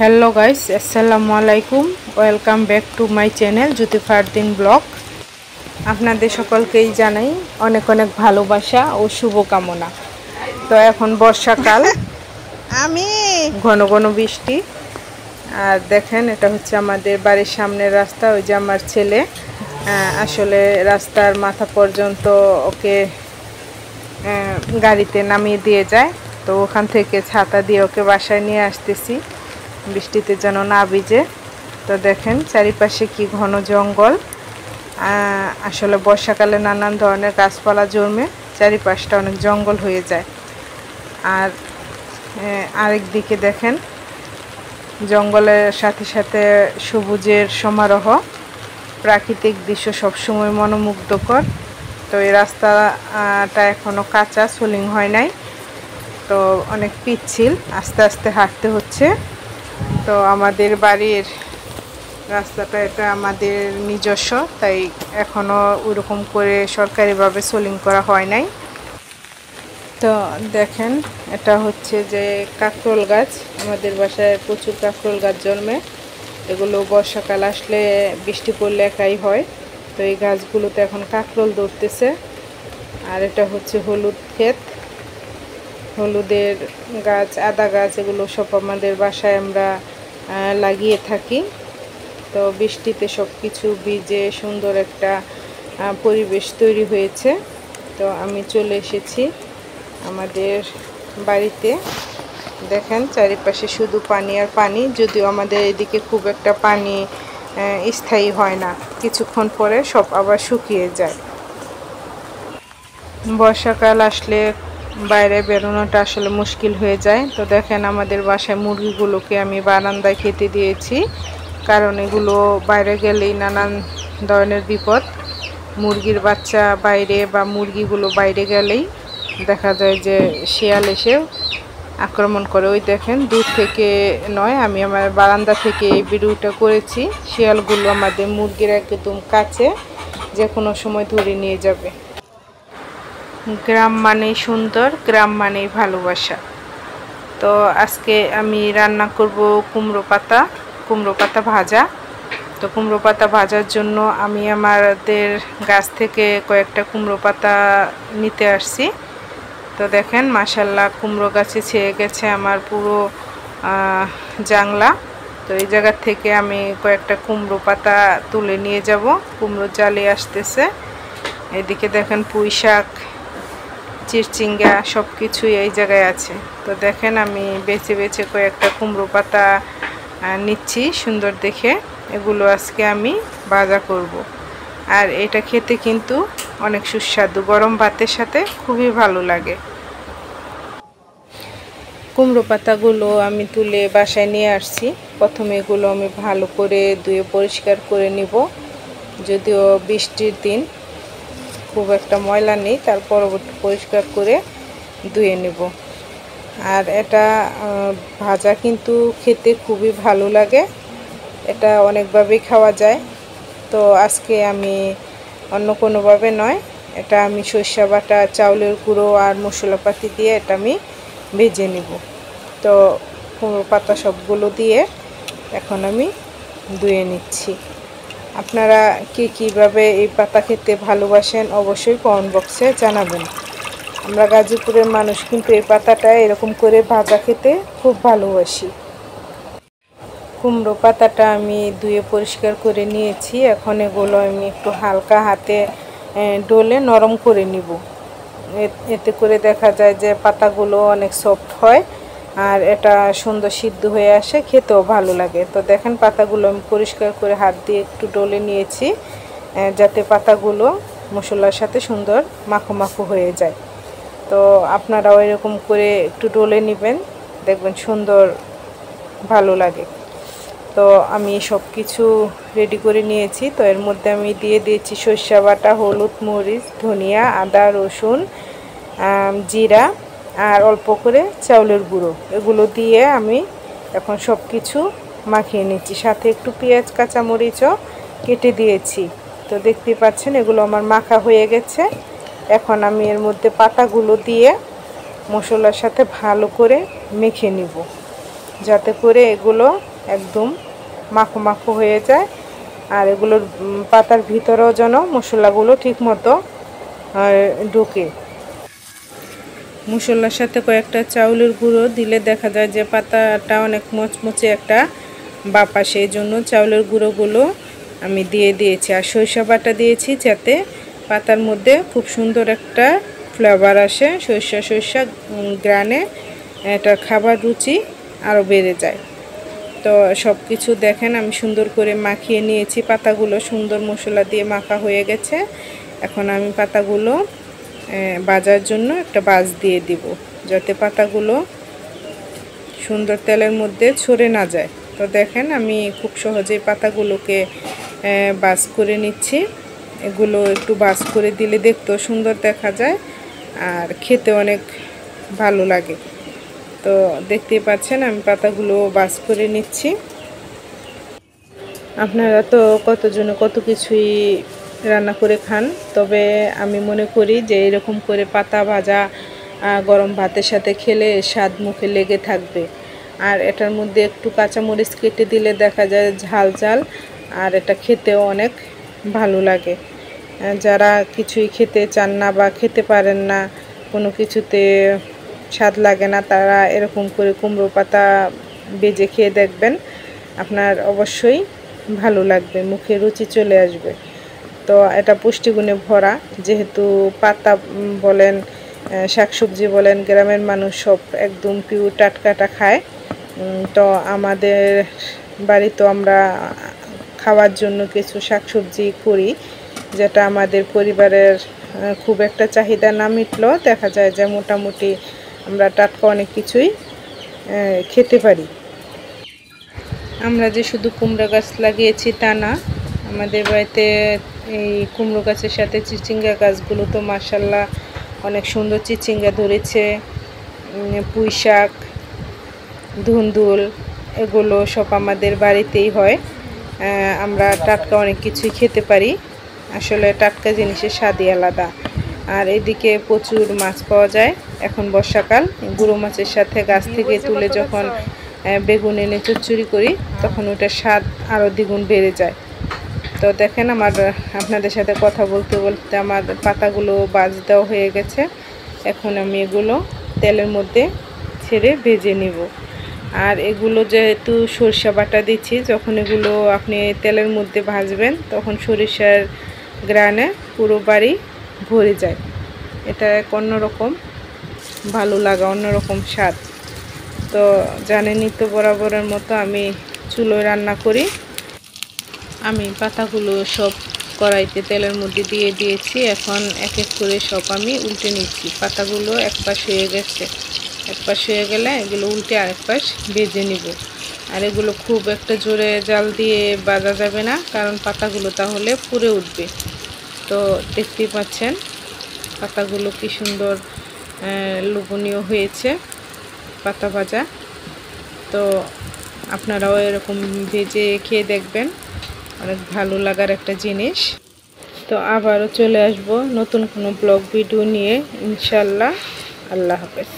Hello guys, আসসালামু আলাইকুম। Welcome back to my channel Jyoti Fardin blog. আপনাদের সকলকেই জানাই অনেক অনেক ভালোবাসা ও শুভকামনা। তো এখন বর্ষাকাল, আমি ঘন ঘন বৃষ্টি। আর দেখেন, এটা হচ্ছে আমাদের বাড়ির সামনের রাস্তা। ওই যে আমার ছেলে, আসলে রাস্তার মাথা পর্যন্ত ওকে গাড়িতে নামিয়ে দিয়ে যায়। তো ওখান থেকে ছাতা দিয়ে ওকে বাসায় নিয়ে আসতেছি, বৃষ্টিতে যেন না ভিজে। তো দেখেন চারিপাশে কি ঘন জঙ্গল। আসলে বর্ষাকালে নানান ধরনের গাছপালা জন্মে চারিপাশটা অনেক জঙ্গল হয়ে যায়। আর আরেক দিকে দেখেন, জঙ্গলের সাথে সাথে সবুজের সমারোহ, প্রাকৃতিক দৃশ্য সবসময় মনোমুগ্ধকর। তো এই রাস্তাটা এখনও কাঁচা, সোলিং হয় নাই, তো অনেক পিচ্ছিল, আস্তে আস্তে হাঁটতে হচ্ছে। তো আমাদের বাড়ির রাস্তাটা এটা আমাদের নিজস্ব, তাই এখনও ওইরকম করে সরকারিভাবে সোলিং করা হয় নাই। তো দেখেন, এটা হচ্ছে যে কাঁকরোল গাছ। আমাদের বাসায় প্রচুর কাঁকরোল গাছ জন্মে। এগুলো বর্ষাকাল আসলে বৃষ্টি পড়লে একাই হয়। তো এই গাছগুলোতে এখন কাঁকরোল ধরতেছে। আর এটা হচ্ছে হলুদ ক্ষেত, হলুদের গাছ, আদা গাছ, এগুলো সব আমাদের বাসায় আমরা লাগিয়ে থাকি। তো বৃষ্টিতে সব কিছু ভিজে সুন্দর একটা পরিবেশ তৈরি হয়েছে। তো আমি চলে এসেছি আমাদের বাড়িতে। দেখেন চারিপাশে শুধু পানি আর পানি, যদিও আমাদের এদিকে খুব একটা পানি স্থায়ী হয় না, কিছুক্ষণ পরে সব আবার শুকিয়ে যায়। বর্ষাকাল আসলে বাইরে বেরোনোটা আসলে মুশকিল হয়ে যায়। তো দেখেন আমাদের বাসায় মুরগিগুলোকে আমি বারান্দায় খেতে দিয়েছি, কারণ এগুলো বাইরে গেলেই নানান ধরনের বিপদ। মুরগির বাচ্চা বাইরে বা মুরগিগুলো বাইরে গেলেই দেখা যায় যে শিয়াল এসে আক্রমণ করে। ওই দেখেন, দূর থেকে নয়, আমি আমার বারান্দা থেকে এই ভিডিওটা করেছি। শিয়ালগুলো আমাদের মুরগির একদম কাছে, যে কোনো সময় ধরে নিয়ে যাবে। গ্রাম মানেই সুন্দর, গ্রাম মানেই ভালোবাসা। তো আজকে আমি রান্না করব কুমড়ো পাতা ভাজা। তো কুমড়ো পাতা ভাজার জন্য আমি আমাদের গাছ থেকে কয়েকটা কুমড়ো পাতা নিতে আসছি। তো দেখেন মাশাল্লাহ, কুমড়ো গাছে ছেয়ে গেছে আমার পুরো জাংলা। তো এই জায়গা থেকে আমি কয়েকটা কুমড়ো পাতা তুলে নিয়ে যাব। কুমড়ো জালে আসতেছে। এদিকে দেখেন পুঁই শাক, চিরচিঙ্গা সব কিছুই এই জায়গায় আছে। তো দেখেন আমি বেছে বেছে কয়েকটা কুমড়ো পাতা নিচ্ছি সুন্দর দেখে। এগুলো আজকে আমি ভাজা করব। আর এটা খেতে কিন্তু অনেক সুস্বাদু, গরম ভাতের সাথে খুবই ভালো লাগে। কুমড়ো পাতাগুলো আমি তুলে বাসায় নিয়ে আসছি। প্রথমে এগুলো আমি ভালো করে ধুয়ে পরিষ্কার করে নিব। যদিও বৃষ্টির দিন, খুব একটা ময়লা নেই, তার পরবর্তী পরিষ্কার করে ধুয়ে নেব। আর এটা ভাজা কিন্তু খেতে খুবই ভালো লাগে, এটা অনেকভাবেই খাওয়া যায়। তো আজকে আমি অন্য কোনোভাবে নয়, এটা আমি সরিষা বাটা, চাউলের গুঁড়ো আর মশলাপাতি দিয়ে এটা আমি ভেজে নেব। তো কুমড়ো পাতা সবগুলো দিয়ে এখন আমি ধুয়ে নিচ্ছি। আপনারা কীভাবে এই পাতা খেতে ভালোবাসেন অবশ্যই কমেন্ট বক্সে জানাবেন। আমরা গাজীপুরের মানুষ কিন্তু এই পাতাটা এরকম করে ভাজা খেতে খুব ভালোবাসি। কুমড়ো পাতাটা আমি ধুয়ে পরিষ্কার করে নিয়েছি। এখন এগুলো আমি একটু হালকা হাতে ডলে নরম করে নিব। এতে করে দেখা যায় যে পাতাগুলো অনেক সফট হয় আর এটা সুন্দর সিদ্ধ হয়ে আসে, খেতেও ভালো লাগে। তো দেখেন পাতাগুলো আমি পরিষ্কার করে হাত দিয়ে একটু ডলে নিয়েছি, যাতে পাতাগুলো মশলার সাথে সুন্দর মাখো মাখো হয়ে যায়। তো আপনারাও এরকম করে একটু ডলে নেবেন, দেখবেন সুন্দর ভালো লাগে। তো আমি সব কিছু রেডি করে নিয়েছি। তো এর মধ্যে আমি দিয়ে দিয়েছি সরিষা বাটা, হলুদ, মরিচ, ধনিয়া, আদা, রসুন, জিরা আর অল্প করে চাউলের গুঁড়ো। এগুলো দিয়ে আমি এখন সব কিছু মাখিয়ে নিচ্ছি। সাথে একটু পেঁয়াজ, কাঁচামরিচও কেটে দিয়েছি। তো দেখতে পাচ্ছেন এগুলো আমার মাখা হয়ে গেছে। এখন আমি এর মধ্যে পাতাগুলো দিয়ে মশলার সাথে ভালো করে মেখে নিব, যাতে করে এগুলো একদম মাখো মাখো হয়ে যায়। আর এগুলোর পাতার ভিতরেও যেন মশলাগুলো ঠিক মতো ঢোকে। মশলার সাথে কয়েকটা চাউলের গুঁড়ো দিলে দেখা যায় যে পাতাটা অনেক মচমচে একটা ভাব আসে, এই জন্য চাউলের গুঁড়োগুলো আমি দিয়ে দিয়েছি। আর সরিষা বাটা দিয়েছি যাতে পাতার মধ্যে খুব সুন্দর একটা ফ্লেভার আসে। সরিষা গ্রানে এটা খাবার রুচি আরও বেড়ে যায়। তো সব কিছু দেখেন আমি সুন্দর করে মাখিয়ে নিয়েছি। পাতাগুলো সুন্দর মশলা দিয়ে মাখা হয়ে গেছে। এখন আমি পাতাগুলো ভাজার জন্য একটা ভাঁজ দিয়ে দিব, যাতে পাতাগুলো সুন্দর তেলের মধ্যে ছড়ে না যায়। তো দেখেন আমি খুব সহজেই পাতাগুলোকে ভাঁজ করে নিচ্ছি। এগুলো একটু ভাঁজ করে দিলে দেখতেও সুন্দর দেখা যায় আর খেতে অনেক ভালো লাগে। তো দেখতেই পাচ্ছেন আমি পাতাগুলো ভাঁজ করে নিচ্ছি। আপনারা তো কতজনে কত কিছুই রান্না করে খান, তবে আমি মনে করি যে এরকম করে পাতা ভাজা গরম ভাতের সাথে খেলে স্বাদ মুখে লেগে থাকবে। আর এটার মধ্যে একটু কাঁচামরিচ কেটে দিলে দেখা যায় ঝাল ঝাল, আর এটা খেতেও অনেক ভালো লাগে। যারা কিছুই খেতে চান না বা খেতে পারেন না, কোনো কিছুতে স্বাদ লাগে না, তারা এরকম করে কুমড়ো পাতা ভেজে খেয়ে দেখবেন, আপনার অবশ্যই ভালো লাগবে, মুখে রুচি চলে আসবে। তো এটা পুষ্টিগুণে ভরা, যেহেতু পাতা বলেন শাকসবজি বলেন গ্রামের মানুষ সব একদম পিওর টাটকাটা খায়। তো আমাদের বাড়িতে আমরা খাওয়ার জন্য কিছু শাকসবজি করি, যেটা আমাদের পরিবারের খুব একটা চাহিদা না মিটলেও দেখা যায় যে মোটামুটি আমরা টাটকা অনেক কিছুই খেতে পারি। আমরা যে শুধু কুমড়া গাছ লাগিয়েছি তা না, আমাদের বাড়িতে এই কুমড়ো গাছের সাথে চিচিঙ্গা গাছগুলো তো মাশাল্লাহ অনেক সুন্দর চিচিঙ্গা ধরেছে। পুঁই শাক, ধুন্দুল এগুলো সব আমাদের বাড়িতেই হয়। আমরা টাটকা অনেক কিছুই খেতে পারি, আসলে টাটকা জিনিসের স্বাদই আলাদা। আর এদিকে প্রচুর মাছ পাওয়া যায়, এখন বর্ষাকাল। গুঁড়ো মাছের সাথে গাছ থেকে তুলে যখন বেগুন এনে চচ্চড়ি করি তখন ওটার স্বাদ আরও দ্বিগুণ বেড়ে যায়। তো দেখেন আপনাদের সাথে কথা বলতে বলতে আমার পাতাগুলো ভাজ দেওয়া হয়ে গেছে। এখন আমি এগুলো তেলের মধ্যে ছেড়ে ভেজে নিব। আর এগুলো যেহেতু সরিষা বাটা দিচ্ছি, যখন এগুলো আপনি তেলের মধ্যে ভাজবেন তখন সরিষার গ্রানে পুরো বাড়ি ভরে যায়। এটা এক অন্যরকম ভালো লাগা, অন্যরকম স্বাদ। তো জানেনই তো বরাবরের মতো আমি চুলোয় রান্না করি। আমি পাতাগুলো সব কড়াইতে তেলের মধ্যে দিয়ে দিয়েছি। এখন এক এক করে সব আমি উল্টে নিচ্ছি। পাতাগুলো এক পাশ হয়ে গেছে, এক পাশ হয়ে গেলে এগুলো উল্টে আরেক পাশ ভেজে নিব। আর এগুলো খুব একটা জোরে জাল দিয়ে ভাজা যাবে না, কারণ পাতাগুলো তাহলে পুড়ে উঠবে। তো দেখতেই পাচ্ছেন পাতাগুলো কি সুন্দর লোভনীয় হয়েছে পাতা ভাজা। তো আপনারাও এরকম ভেজে খেয়ে দেখবেন, অনেক ভালো লাগার একটা জিনিস। তো আবারও চলে আসব নতুন কোনো ব্লগ ভিডিও নিয়ে ইনশাল্লাহ। আল্লাহ হাফেজ।